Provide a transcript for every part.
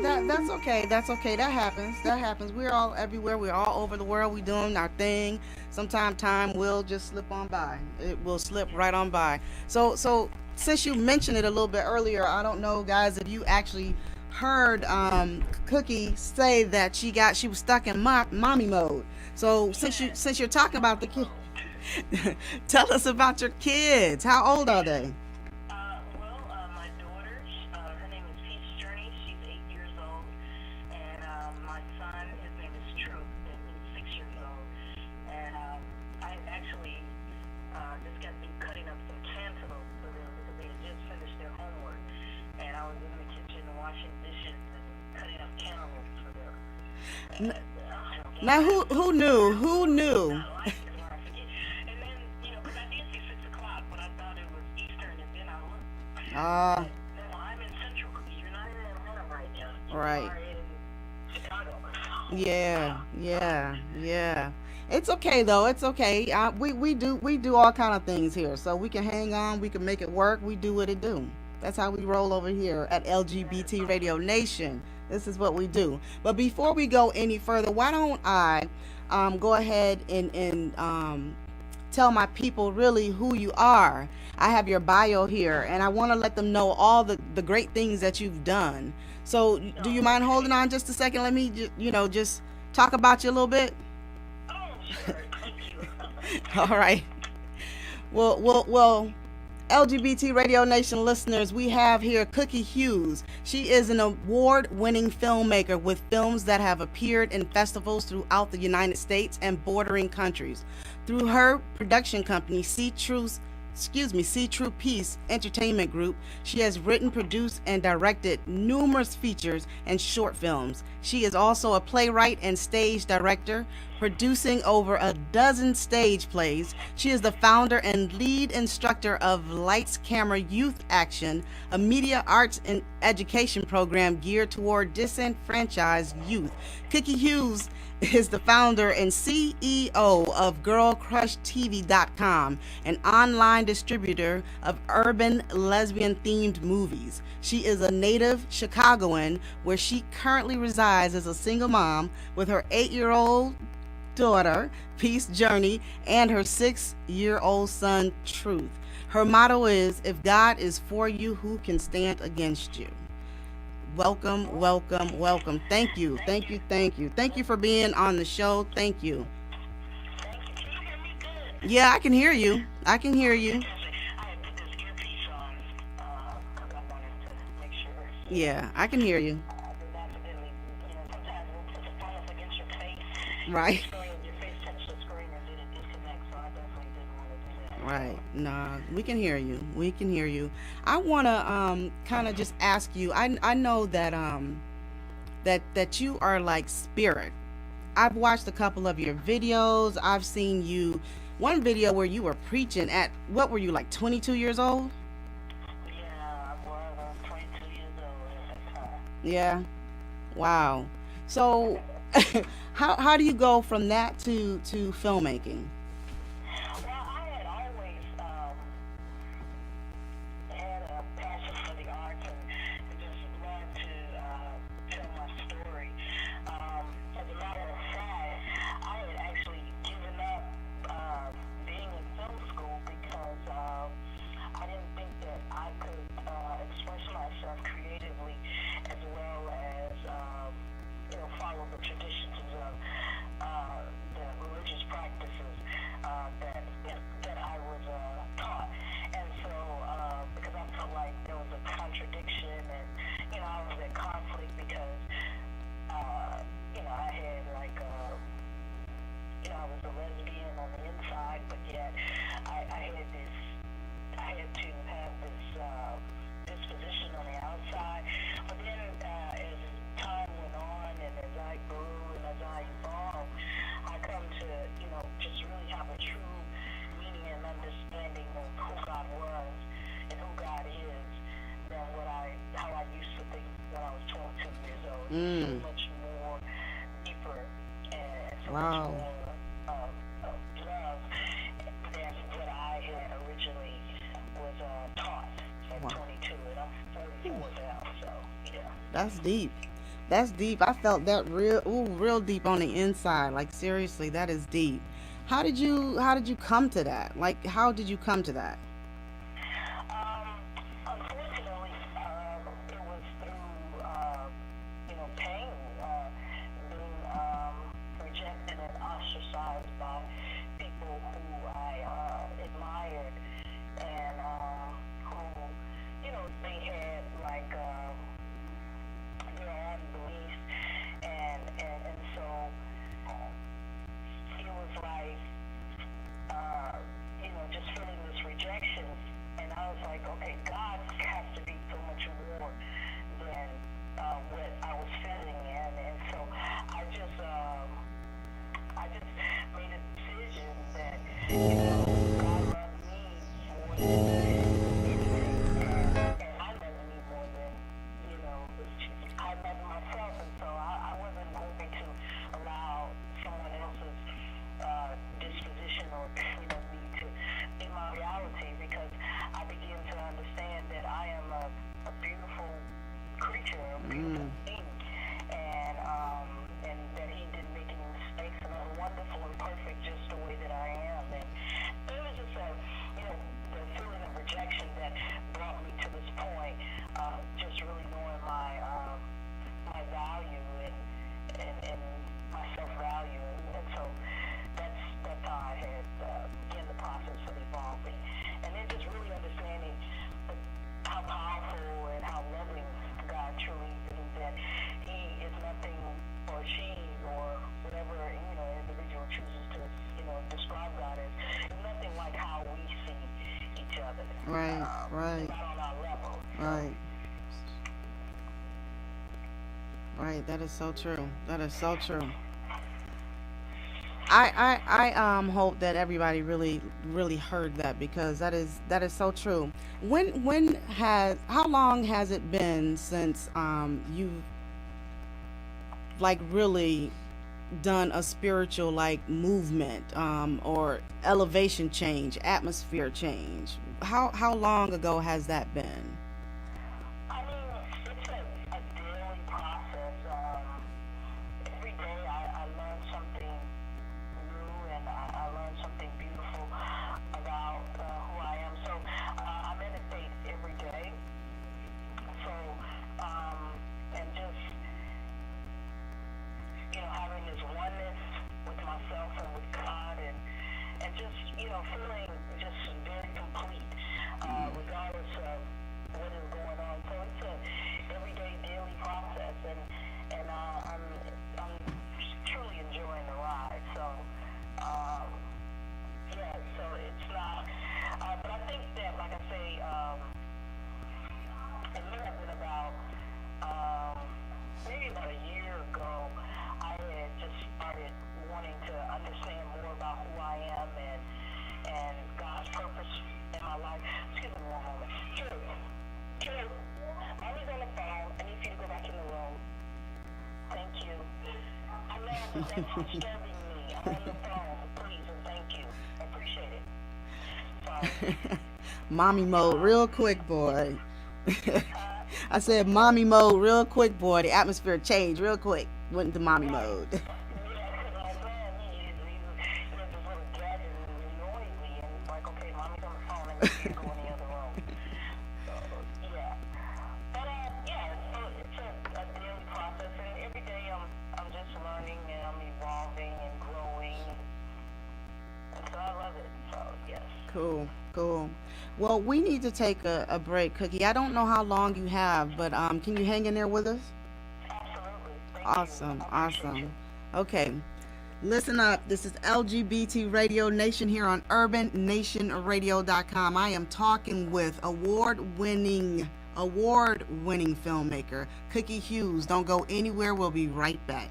That's okay. That's okay. That happens. That happens. We're all everywhere. We're all over the world. We doing our thing. Sometime time will just slip on by. It will slip right on by. So since you mentioned it a little bit earlier, I don't know, guys, if you actually heard Cookie say that she was stuck in mommy mode. So since you're talking about the kid, tell us about your kids. How old are they? My daughter, her name is Peacejourney. She's 8 years old, and my son, his name is Truth, and he's 6 years old. And I actually just got through cutting up some cantaloupe for them because they had just finished their homework, and I was in the kitchen washing dishes and cutting up cantaloupe for them. N- And, Now who knew? Who knew? I like it when I forget. And then, because I did see 6 o'clock, but I thought it was Eastern, and then I looked. Ah, No, I'm in Central. You're not in Atlanta right now. You right. are in Chicago. Yeah, yeah, yeah. It's okay though. It's okay. We do all kind of things here, so we can hang on. We can make it work. We do what it do. That's how we roll over here at LGBT Radio Nation. This is what we do. But before we go any further, why don't I go ahead and tell my people really who you are. I have your bio here, and I want to let them know all the great things that you've done. So, do you mind holding on just a second? Let me, just talk about you a little bit. Oh, sure. Thank you. All right. Well, LGBT Radio Nation listeners, we have here Cookie Hughes. She is an award-winning filmmaker with films that have appeared in festivals throughout the United States and bordering countries. Through her production company, SeeTruePeace Entertainment Group, she has written, produced, and directed numerous features and short films. She is also a playwright and stage director, producing over a dozen stage plays. She is the founder and lead instructor of Lights Camera Youth Action, a media arts and education program geared toward disenfranchised youth. Cookie Hughes is the founder and CEO of GirlCrushTV.com, an online distributor of urban lesbian themed movies. She is a native Chicagoan where she currently resides as a single mom with her 8-year-old daughter, Peacejourney, and her 6-year-old son, Truth. Her motto is, "If God is for you, who can stand against you?" Welcome, welcome, welcome. Thank you, thank you, thank you. Thank you for being on the show. Thank you. Thank you. Can you hear me good? Yeah, I can hear you. I can hear you. Fantastic. I had put this earpiece on because I wanted to make sure. Yeah, I can hear you. I did accidentally, sometimes when you put the phone up against your face, Right. your face touched the screen and then it disconnects, so I definitely didn't want to do that. Right. Nah, we can hear you. We can hear you. I want to kind of just ask you. I know that that you are like spirit. I've watched a couple of your videos. I've seen you one video where you were preaching at what were you like 22 years old? Yeah, I was 22 years old at that time. Yeah. Wow. So how do you go from that to filmmaking? Well, I had always had a passion for the arts and just loved to tell my story. As a matter of fact, I had actually given up being in film school because I didn't think that I could express myself creatively as well as follow the traditions of the religious practices that I was taught. And so, because I felt like there was a contradiction and, I was in conflict because, I had like, I was a lesbian on the inside, but yet I had to have this disposition on the outside. But then, as time went on and as I grew and as I evolved, I come to, just really have a true meaning and understanding of who God was and who God is than how I used to think when I was 22 years old. It's so Mm. much more deeper and so much Wow. more of love than what I had originally was taught at Wow. 22, and I'm 44 now, so yeah. That's deep. That's deep. I felt that real deep on the inside. Like seriously, that is deep. How did you come to that? Like how did you come to that? Unfortunately, it was through, pain, being rejected and ostracized by people who I admired and who, they had like their own beliefs and so it was like just feeling this rejection. And I was like, okay, God has to be so much more than what I was feeling in. And so I just made a decision that, God loved me more than anything. And I loved me more than, I loved myself. And so I wasn't going to allow someone else's disposition or me to be my reality because I began to understand that I am a beautiful creature, a beautiful being, and that He didn't make any mistakes, and I'm wonderful and perfect just the way that I am. And it was just the feeling of rejection that brought me to this point, just really knowing my value and my self-value, and so that's how I had began the process of evolving, and then just really understanding how powerful and how loving God truly is, that He is nothing, or she, or whatever individual chooses to describe God as, is nothing like how we see each other. Right, right, not on our level. right, right. That is so true. That is so true. I hope that everybody really heard that because that is so true. When has how long has it been since you've like really done a spiritual like movement or elevation change, atmosphere change? How long ago has that been? I mean, it's a daily process. Every day I learn something new and I learn something beautiful about who I am. So I meditate every day. So, and just, having this oneness with myself and with God and just, feeling just very complete, regardless of what is going on. So it's a everyday, daily process, and I'm truly enjoying the ride. So, yeah, so it's not, but I think that, like I say, it may have been about, maybe about a year ago, I had just started wanting to understand more about who I am and God's purpose in my life. Excuse me one moment. Drew, Mommy's on the phone. I need you to go back in the room. Thank you. I know that's disturbing me. I'm on the phone. Please and thank you. I appreciate it. Sorry. Mommy mode, real quick, boy. Uh, I said mommy mode, real quick, boy. The atmosphere changed real quick. Went into mommy mode. yeah, because I was saying, this little gadget is noisy, and it's like, okay, Mommy's on the phone, and you can't go in the other room. So, yeah. But, yeah, so it's a daily process, and every day I'm just learning, and I'm evolving and growing, and so I love it. So, yes. Cool, cool. Well, we need to take a break, Cookie. I don't know how long you have, but can you hang in there with us? Absolutely. Thank you. Awesome, I appreciate you. awesome. Okay, listen up. This is LGBT Radio Nation here on UrbanNationRadio.com. I am talking with award-winning filmmaker Coquie Hughes. Don't go anywhere. We'll be right back.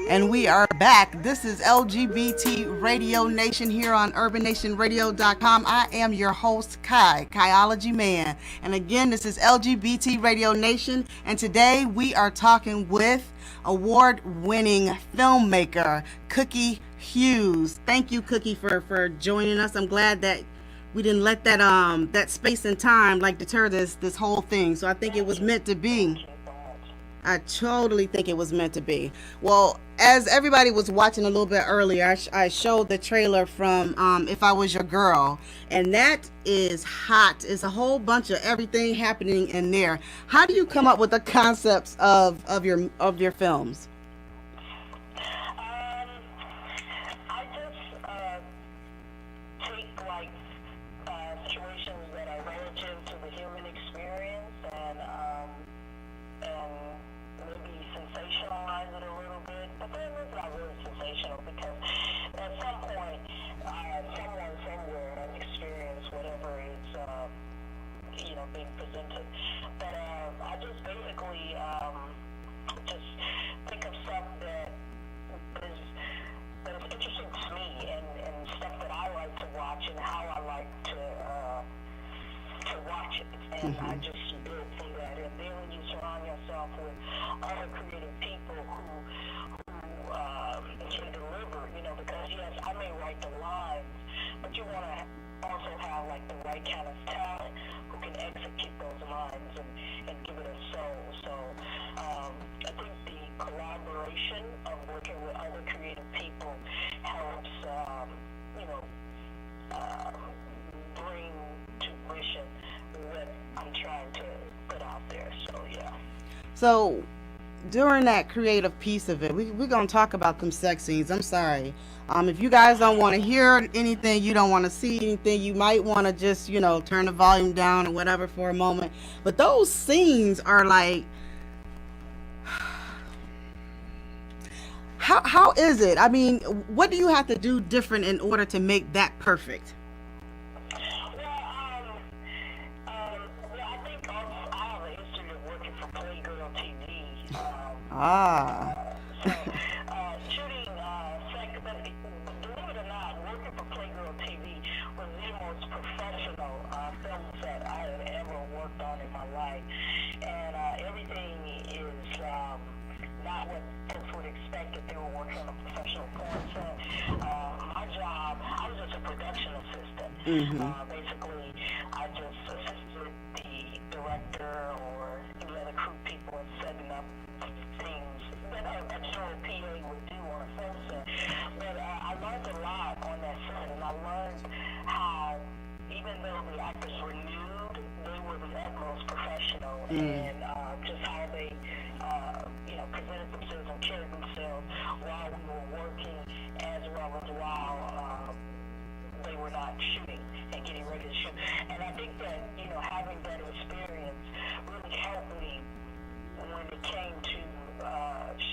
And we are back. This is LGBT Radio Nation here on urbannationradio.com. I am your host, Kaiology Mann. And again, this is LGBT Radio Nation. And today we are talking with award-winning filmmaker, Coquie Hughes. Thank you, Coquie, for joining us. I'm glad that we didn't let that space and time deter this whole thing. So I think it was meant to be. I totally think it was meant to be. Well, as everybody was watching a little bit earlier, I showed the trailer from If I Was Your Girl, and that is hot. It's a whole bunch of everything happening in there. How do you come up with the concepts of your films? I just take situations that are relative to the human experience and maybe sensationalize it a little bit, but then it's not really sensational because at some point, someone somewhere has experienced whatever is, being presented. But I just basically just think of stuff that is interesting to me and stuff that I like to watch and how I like to watch it. And I just build from that. And then when you surround yourself with other creative people who can deliver, because yes, I may write the lines, but you want to also have the right kind of talent who can execute those lines and give it a soul. So I think the collaboration of working with other creative people helps, bring to fruition what I'm trying to put out there. So yeah. So during that creative piece of it, we're going to talk about them sex scenes. I'm sorry. If you guys don't want to hear anything, you don't want to see anything, you might want to just, turn the volume down or whatever for a moment. But those scenes are how is it? I mean, what do you have to do different in order to make that perfect? Shooting sex, believe it or not, working for Playgirl TV was the most professional film set I have ever worked on in my life. And everything is not what folks would expect if they were working on a professional porn set. My job, I was just a production assistant. Basically, I just assisted the director or any other crew people in setting up things that a general PA would do on a film set. But I learned a lot on that set, and I learned how, even though the actors were nude, they were the utmost professional, and just how they, presented themselves and carried themselves while we were working, as well as while they were not shooting and getting ready to shoot. And I think that, having that experience really helped me when it came to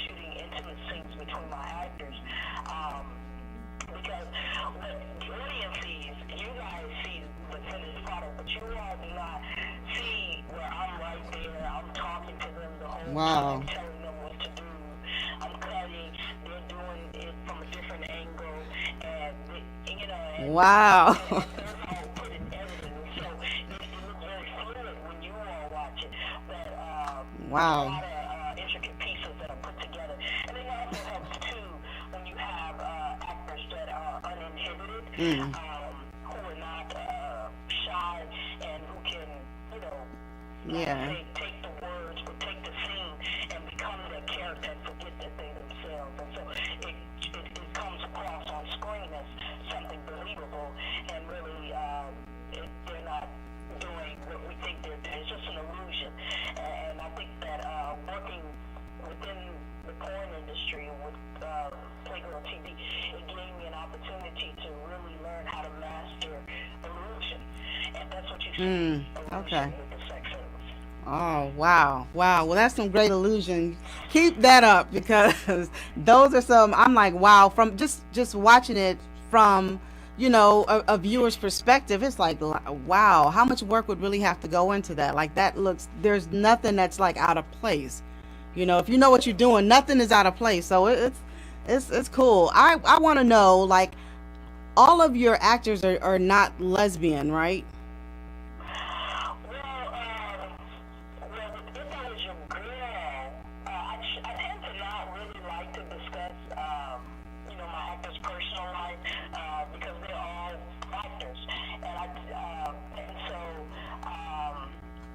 shooting intimate scenes between my actors, because what the audience sees, you guys see the finished product, but you all do not see where I'm right there, I'm talking to them the whole time, telling them what to do, I'm cutting, they're doing it from a different angle, and wow. That's all put in editing, so it looks very fluid when you all watch it, but wow. intricate pieces that are put together. And it also helps too when you have actors that are uninhibited, who are not shy, and who can, take the words or take the scene and become that character and forget that they themselves. And so it comes across on screen as something believable, and really they're not doing what we think they're doing. It's just an illusion. And I think that working within the porn industry with Playgirl TV, it gave me an opportunity to really learn how to master illusion. And that's what you see okay. with the sex scenes. Oh, wow. Wow. Well, that's some great illusion. Keep that up, because those are some, I'm like, wow, from just watching it from, a viewer's perspective, it's like, wow, how much work would really have to go into that? There's nothing that's out of place. If you know what you're doing, nothing is out of place. So It's cool. I want to know, like, all of your actors are not lesbian, right? If I was your girl, I tend to not really like to discuss, my actor's personal life, because they're all actors, and so,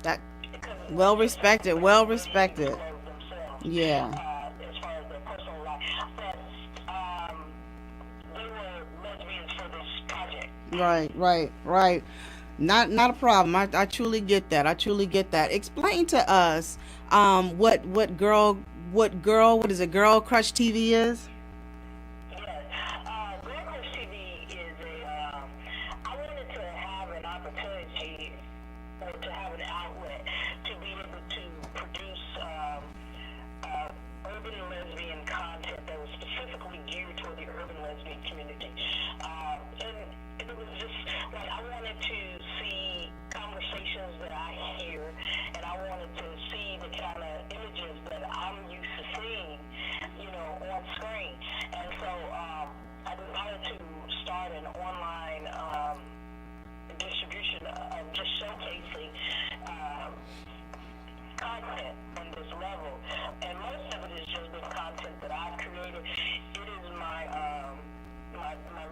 That because well it's just respected, like well they really respected. disclose themselves, Yeah. as far as their personal life, but, they were lesbians for this project. Right. Not a problem. I truly get that. I truly get that. Explain to us what is it, Girl Crush TV is? Yes. Girl Crush TV is I wanted to have an opportunity, or to have an outlet to be able to produce urban lesbian content that was specifically geared toward the urban lesbian community. And it was just like I wanted to see conversations that I hear, and I wanted to see the kind of images that I'm used to seeing, on screen. And so I decided to start an online distribution of just showcasing content on this level. And most of it is just been content that I've created. It is my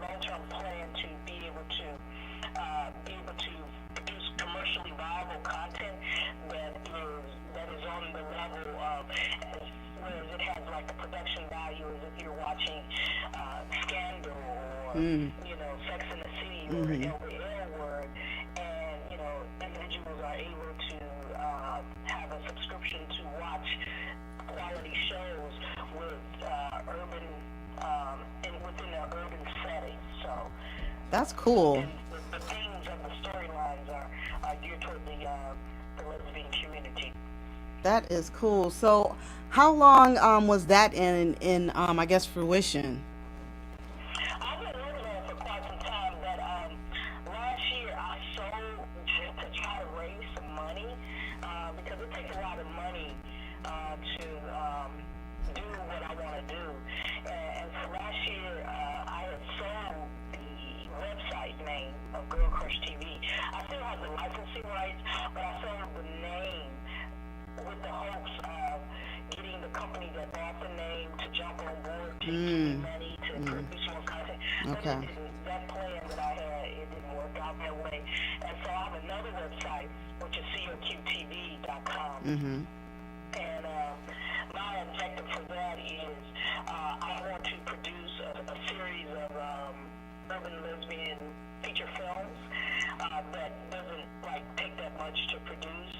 long-term plan to be able to produce commercially viable content that is on the level of, whereas it has like the production value as if you're watching Scandal or Sex and the City or the L Word, and individuals are able to have a subscription to watch quality shows with urban and within an urban setting. So That's cool. and the themes of the storylines are geared toward the lesbian community. That is cool. So, how long was that in I guess fruition? I've been working on it for quite some time, but last year I sold just to try to raise some money, because it takes a lot of money to do what I want to do. And so last year I had sold the website name of Girl Crush TV. I still have the licensing rights, but I sold the name with the hopes of getting the company that bought the name to jump on board to give me money to produce more content. Okay. But it didn't. That plan that I had, it didn't work out that way. And so I have another website, which is CoquieHughes.com. And my objective for that is I want to produce a series of urban lesbian feature films that doesn't take that much to produce,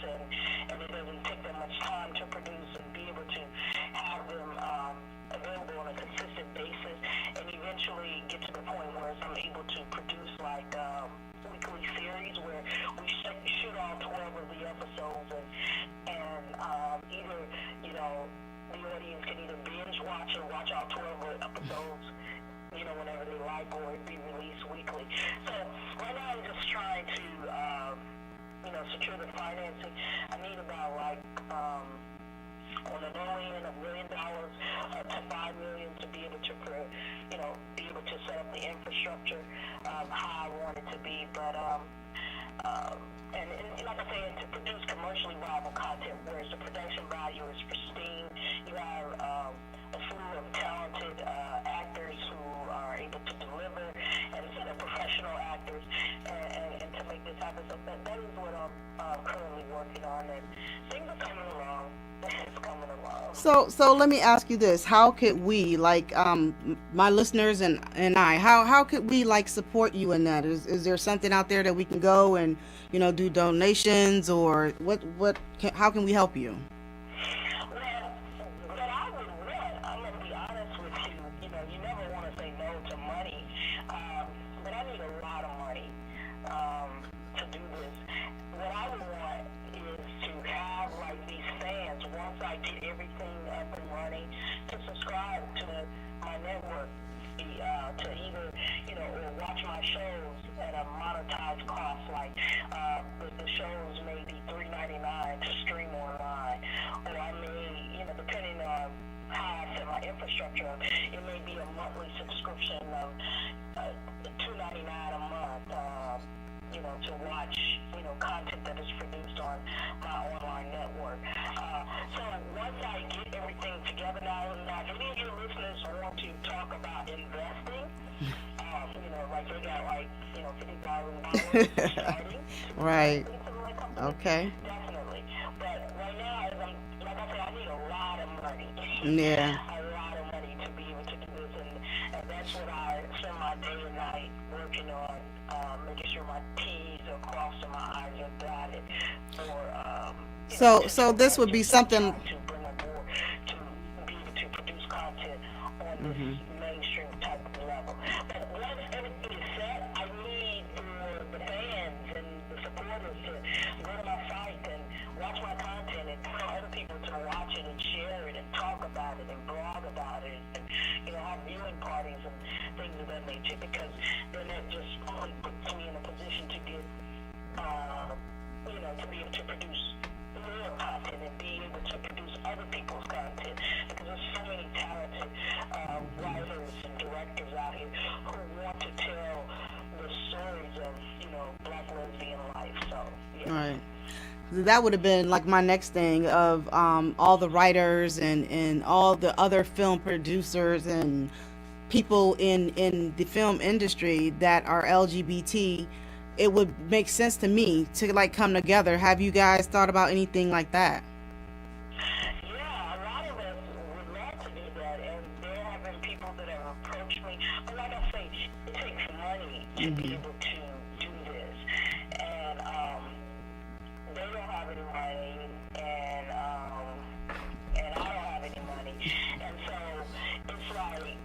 and it doesn't take that much time to produce, and be able to have them available on a consistent basis, and eventually get to the point where I'm able to produce weekly series where we shoot all 12 of the episodes, and either the audience can either binge watch or watch all 12 episodes whenever they like, or it be released weekly. So right now I'm just trying to secure the financing. I need about on the low end $1 million to $5 million to be able to be able to set up the infrastructure how I want it to be. But and like I said, to produce commercially viable content, whereas the production value is pristine. You have a slew of talented actors who are able to deliver, and professional actors, and to make this happen. So that is what I'm currently working on, and things are coming along. It's coming along. So let me ask you this: how could we, my listeners and I, how could we support you in that? Is there something out there that we can go and do donations, or how can we help you? Well, what I would want, I'm going to be honest with you, you never want to say no to money, but I need a lot of money to do this. What I would want is to have these fans, once I get everything up and running, to subscribe to my network, to either or watch my shows at a monetized cost. The shows may be $3.99 to stream online, or I may, depending on how I set my infrastructure up, it may be was starting. Right. Like company. Okay. Definitely. But right now, as I'm, like I said, I need a lot of money. Yeah. A lot of money to be able to do this, and that's what I spend my day and night working on, making sure my T's are crossed and my I's are dotted. So this would be something. To bring aboard to be able to produce content on this mainstream type of level. But once everything is set, I need for the fans and the supporters to go to my site and watch my content and tell other people to watch it and share it and talk about it and blog about it and have viewing parties and things of that nature, because then that just only puts me in a position to get to be able to produce more content and be able to produce other people's content, because there's so many talented writers and directors out here who want to tell the stories of Black lesbian life. So yeah. All right. That would have been like my next thing of all the writers and all the other film producers and people in the film industry that are LGBT. It would make sense to me to like come together. Have you guys thought about anything like that? Yeah, a lot of us would love to do that, and there have been people that have approached me. But like I say, it takes money to be able to do this, and they don't have any money, and I don't have any money, and so it's like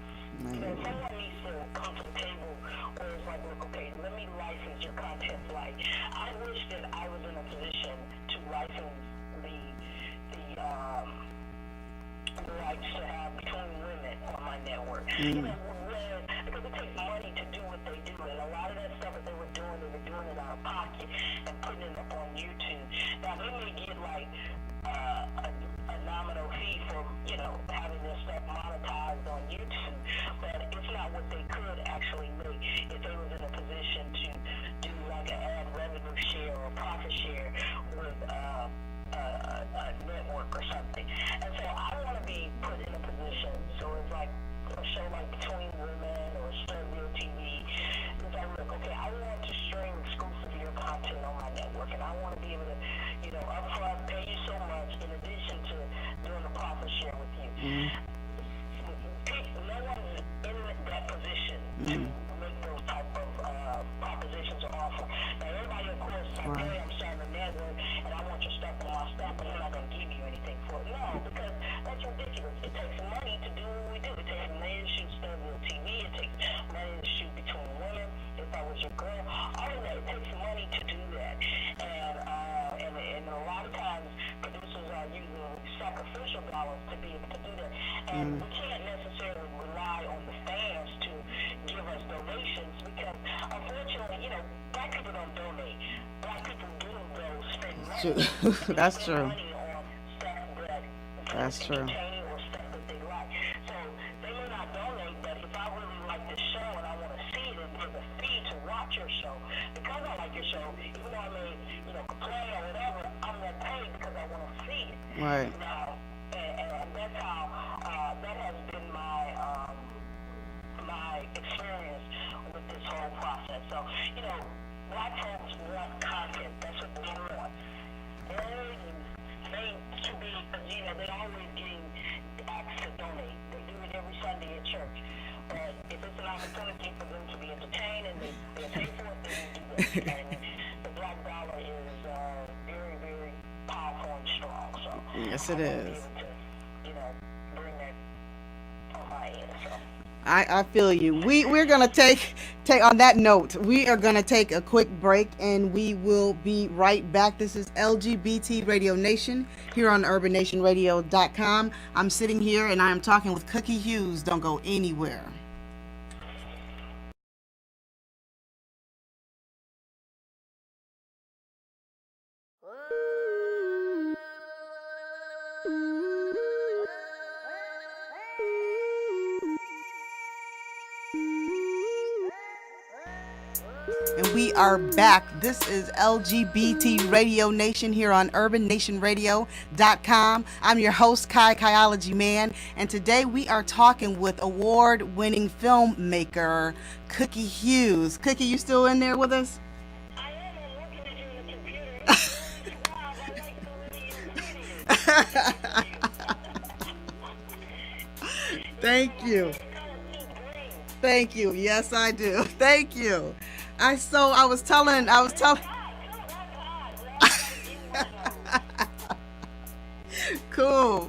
someone needs to come to the table where it's like, look, okay, let me license your content. Like, I wish that I was in a position to license the rights to have between women on my network. Because it takes money to do what they do, and a lot of that stuff that they were doing it out of pocket and putting it up on YouTube. Now they may get like a nominal fee for having their stuff monetized on YouTube, but it's not what they could actually make if they was in a position to do like an ad revenue share or profit share with a network or something. And so I want to be put in a position, so it's like a show like Between Women or Real TV. It's like, look, okay, I want to stream exclusive your content on my network, and I want to be able to, upfront pay you so much in addition to doing a profit share with you. No one's in that position to make those type of propositions or offer. Now everybody, of course, is like, hey, I'm starting a network and I want your stuff on my stuff, but I'm not going to give you anything for it. No, because that's ridiculous. It takes money to do what we do. It takes money to shoot Real TV. It takes money to shoot Between Women. If I was your girl, all of that, it takes money to do that. And a lot of times producers are using sacrificial dollars to be able to do that. And we can't necessarily rely on the fans to give us donations, because unfortunately, Black people don't donate. Black people do go spend money. That's true. Money on stuff that That's true. entertaining or stuff that they like. So they may not donate, but if I really like this show and I want to see it, and there's a fee to watch your show, because I like your show, even though I may, complain or whatever, I'm gonna pay because I want to see it. Right. Now, and that's how that has been my experience with this whole process. So, Black folks want content. That's what they want. They to be, they're always getting asked to donate. They do it every Sunday at church. But if it's an opportunity for them to be entertained and they pay for it, they will do that. And the Black dollar is very, very powerful and strong. So yes, it is. Bring that on my end. So. I feel you. We're gonna take on that note. We are gonna take a quick break, and we will be right back. This is LGBT Radio Nation here on UrbanNationRadio.com. I'm sitting here and I am talking with Coquie Hughes. Don't go anywhere. And we are back. This is LGBT Radio Nation here on urbannationradio.com. I'm your host, Kaiology Mann, and today we are talking with award-winning filmmaker Coquie Hughes. Coquie, you still in there with us? I am. I'm looking at you on the computer. Wow, I like the video. Thank you. Thank you. Yes, I do. Thank you. I was telling. Cool.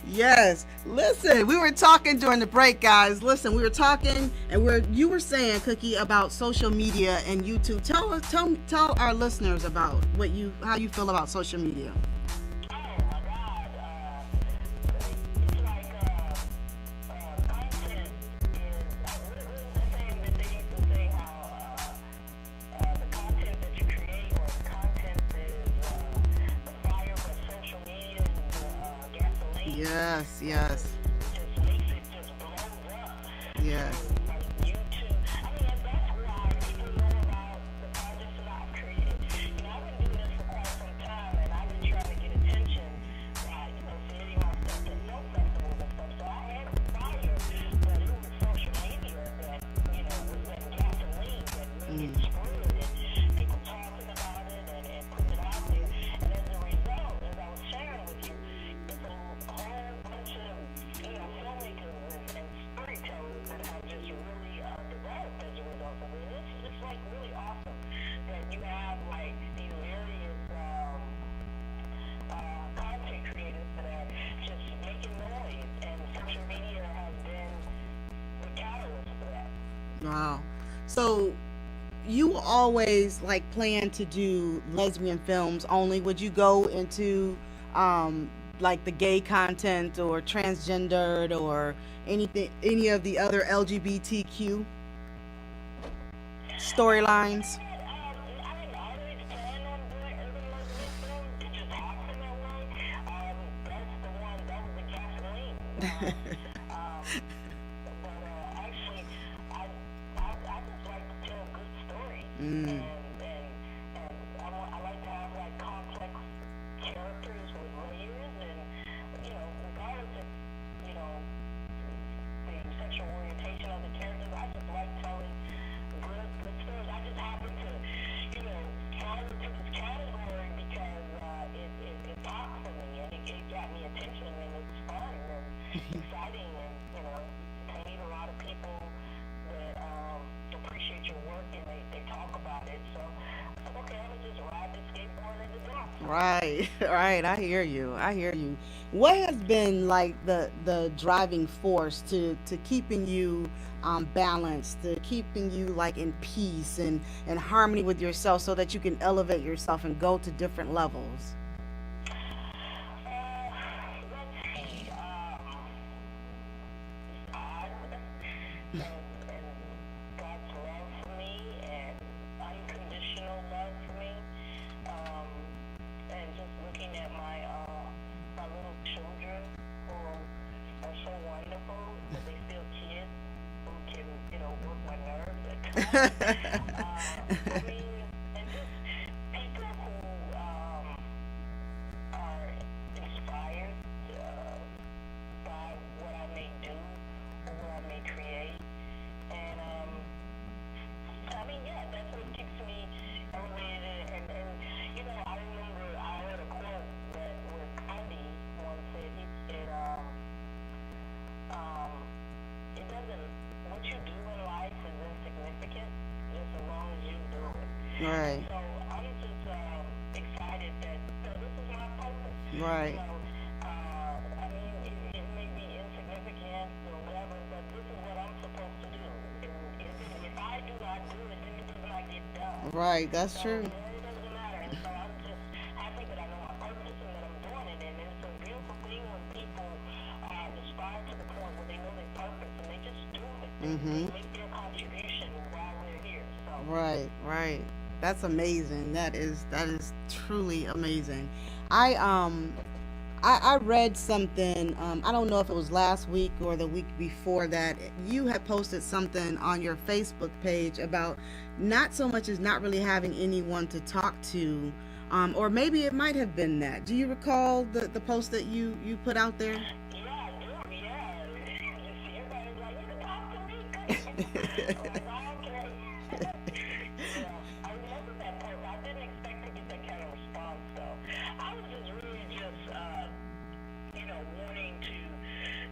Yes. Listen, we were talking during the break, guys. Listen, we were talking, and you were saying, Coquie, about social media and YouTube. Tell our listeners about how you feel about social media. Yes, yes. Just makes it just blows up. Yes. Like YouTube. I mean, that's why people know about the projects that I've created. You know, I've been doing this for quite some time, and I've been trying to get attention by, submitting my stuff to film festivals and stuff. So I had the fire, but it was social media that, was that gasoline that really exploded, and people talking about it and putting it out there. And as a result, as I was sharing with you, it's a whole bunch of, filmmakers and storytellers that have just really developed as a result of it. It's like really awesome that you have like these various content creators that are just making noise, and social media has been the catalyst for that. Wow. So you always plan to do lesbian films only? Would you go into like the gay content or transgendered or any of the other LGBTQ storylines? I didn't always plan on doing urban lesbian films. It just happened that way. That's the one, that was the gasoline. But actually, I just like to tell good stories. And I like to have like complex characters with layers, and regardless of the sexual orientation of the characters, I just like telling good stories. I just happen to fall into this category because it popped for me, and it got me attention, and it's fun and exciting, and I meet a lot of people that appreciate your work, and they talk about it. So I said, okay, I'm gonna just ride this skateboard and the drop. Right, right. I hear you. What has been like the driving force to keeping you balanced, to keeping you like in peace and harmony with yourself, so that you can elevate yourself and go to different levels? Let's see. And God's love for me, and unconditional love for me, and just looking at my little children who are so wonderful, but they still kids who can work my nerves at times. I mean, and just people who are inspired by what I may do or what I may create. And I mean, yeah, that's what keeps me elevated. And I remember I heard a quote that where Gandhi once said, he said, it doesn't, what you do in life is insignificant, just as long as you do it. Right. So I'm just excited that this is my purpose. Right. I mean, it may be insignificant or whatever, but this is what I'm supposed to do. And if I do not do it, then it does not get done. Right. That's true. It doesn't matter. And so I'm just happy that I know my purpose and that I'm doing it. And it's a beautiful thing when people aspire to the point where they know their purpose and they just do it. They make their contribution while they're here. So. Right. Right. That's amazing. That is truly amazing. I read something. I don't know if it was last week or the week before that. You had posted something on your Facebook page about not so much as not really having anyone to talk to, or maybe it might have been that. Do you recall the post that you put out there? Yeah, I do. Yeah. Everybody's like, you can talk to me. I was like, okay. Yeah, I remember that post. I didn't expect to get that kind of response, though. I was just really just, wanting to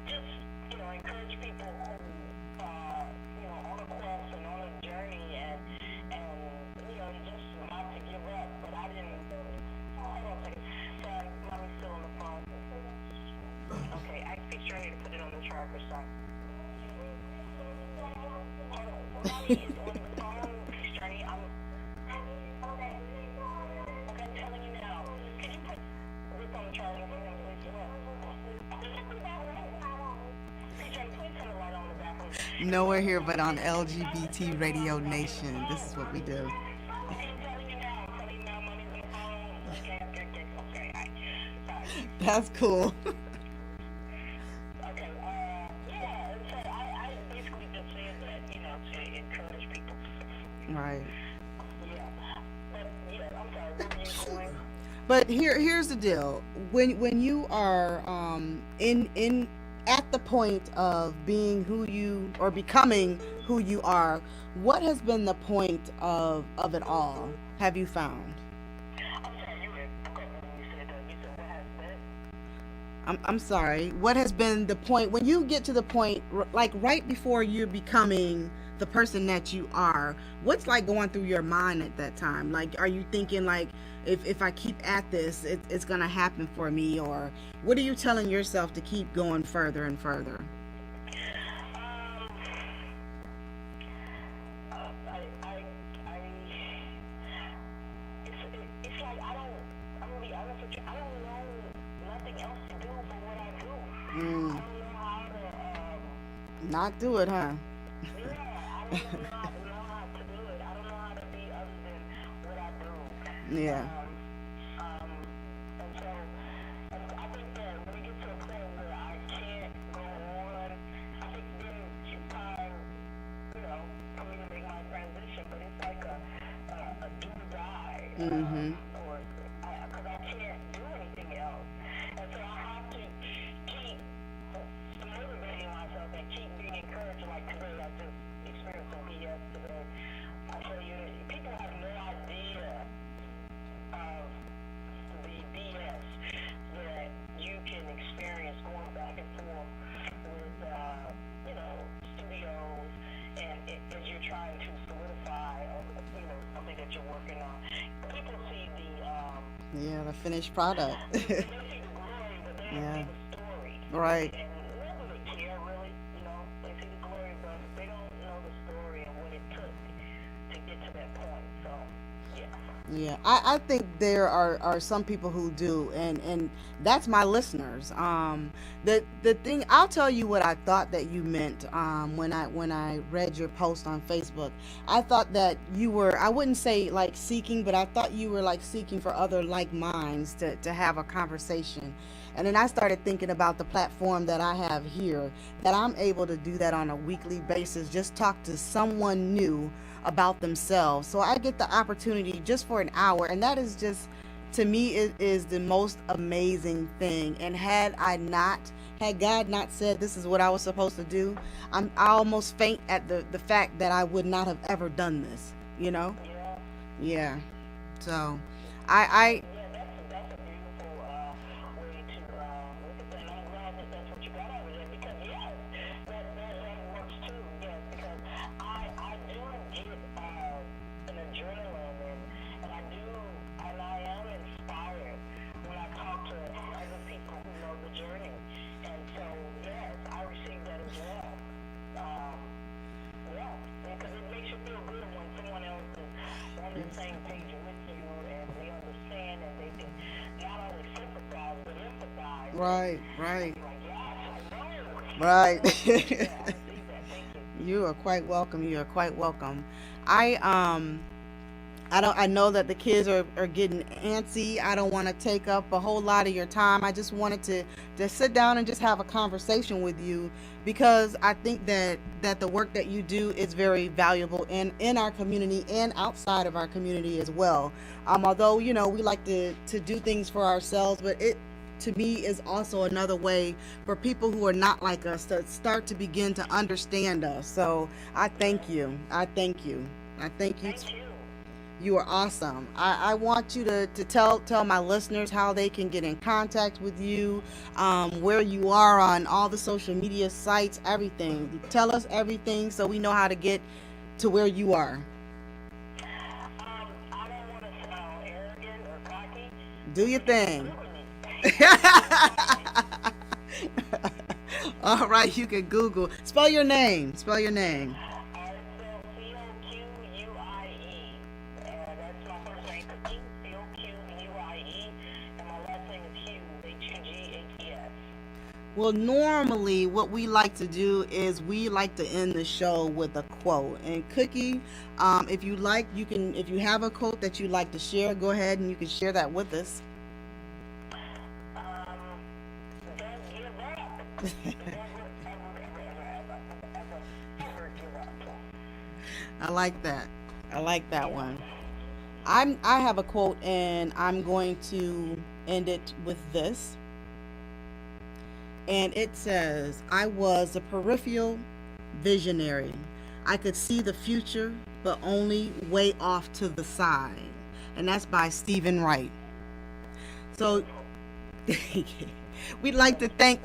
just, encourage people who, on a quest and on a journey and just not to give up. But I didn't, hold on a second. Sorry, mommy's still on the phone. Okay, ask Peacejourney to put it on the charger, son. Hold on, mommy is on the phone, Peacejourney. Okay, I'm telling you now. Can you put this on the charger for him, please? Peacejourney, please turn the light on in the bathroom. Nowhere here but on LGBT Radio Nation. This is what we do. I'm telling you now, mommy's on the phone. Okay, sorry. That's cool. Okay, yeah, and so I basically just said that, to encourage people. Right. Yeah, but, I'm sorry, what were you doing? But here's the deal. When you are in at the point of being who you or becoming who you are, what has been the point of it all? Have you found? I'm sorry, you said what has been? I'm sorry. What has been the point when you get to the point like right before you're becoming the person that you are? What's like going through your mind at that time? Like, are you thinking like, if I keep at this, it's gonna happen for me, or what are you telling yourself to keep going further and further? It's like I'm gonna be honest with you, I don't know nothing else to do but what I do. I don't know how to, Not do it, huh? yeah, I don't know how to do it. I don't know how to be other than what I do. Yeah. And so, I think that when we get to a point where I can't go on, I think then it's time, for me to make my transition. But it's like a do or die. Or because I can't do anything else. And so I have to keep motivating myself and keep being encouraged. Like today, I just experienced some BS today. I tell you, people have no idea of the BS that you can experience going back and forth with, studios and as you're trying to solidify, something that you're working on. People see The finished product. they see the glory, but they don't see the story. Right. And whether they care really, they see the glory, but they don't know the story and what it took to get to that point. So, yeah. Yeah, I think there are some people who do, and that's my listeners. The thing, I'll tell you what I thought that you meant when I read your post on Facebook. I thought that you were, I wouldn't say like seeking, but I thought you were like seeking for other like minds to have a conversation. And then I started thinking about the platform that I have here, that I'm able to do that on a weekly basis, just talk to someone new about themselves. So I get the opportunity just for an hour, and that is just, to me, it is the most amazing thing. And had God not said this is what I was supposed to do, I almost faint at the fact that I would not have ever done this, Yeah. Yeah. So I Yeah, that's a beautiful way to look at that. And I'm glad that that's what you got out of it, because yes, that works too. Yes, because I do get an adrenaline and I am inspired when I talk to other people who know the journey. And so yes, I receive that as well. Yeah, because it makes you feel good when someone else is on the same page with you and they understand and they can not only sympathize but empathize. right. Like, yes, I know. Right. Yeah, I see that. Thank you. You are quite welcome. You are quite welcome. I know that the kids are getting antsy. I don't want to take up a whole lot of your time. I just wanted to sit down and just have a conversation with you, because I think that the work that you do is very valuable in our community and outside of our community as well. Although, we like to do things for ourselves, but it to me is also another way for people who are not like us to start to begin to understand us. So I thank you. I thank you. I thank you. Thank you. You are awesome. I want you to tell my listeners how they can get in contact with you, where you are on all the social media sites, everything. Tell us everything so we know how to get to where you are. I don't want to sound arrogant or cocky. Do your thing. All right, you can Google. Spell your name. Spell your name. CoquieHughes. That's my first name, CoquieHughes, and my last name is Hughes, Hughes. Well, normally what we like to do is we like to end the show with a quote. And Cookie, if you like, you can. If you have a quote that you'd like to share, go ahead and you can share that with us. Don't give up. Ever give up. I like that. I like that one. I have a quote, and I'm going to end it with this. And it says, I was a peripheral visionary. I could see the future, but only way off to the side. And that's by Stephen Wright. So we'd like to thank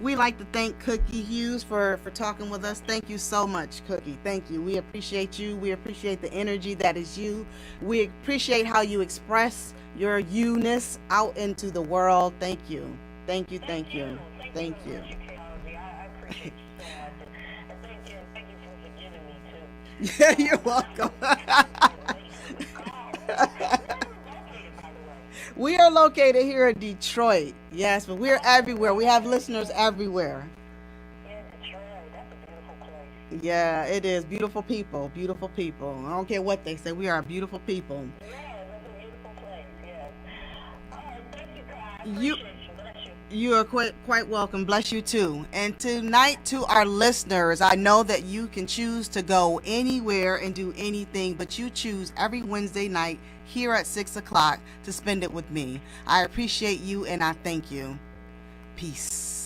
Coquie Hughes for talking with us. Thank you so much, Cookie. Thank you. We appreciate you. We appreciate the energy that is you. We appreciate how you express your you-ness out into the world. Thank you. Thank you. Thank you. Thank you. I appreciate you so much. And thank you for forgiving me too. Yeah, you're welcome. We are located here in Detroit. Yes, but we're everywhere. We have listeners everywhere. Yeah, Detroit. That's a beautiful place. Yeah, it is. Beautiful people. Beautiful people. I don't care what they say. We are beautiful people. Yeah, that's a beautiful place. Yes. All right, thank you, guys. I You appreciate you. Bless you. you are quite welcome. Bless you too. And tonight, to our listeners, I know that you can choose to go anywhere and do anything, but you choose every Wednesday night here at 6 o'clock to spend it with me. I appreciate you and I thank you. Peace.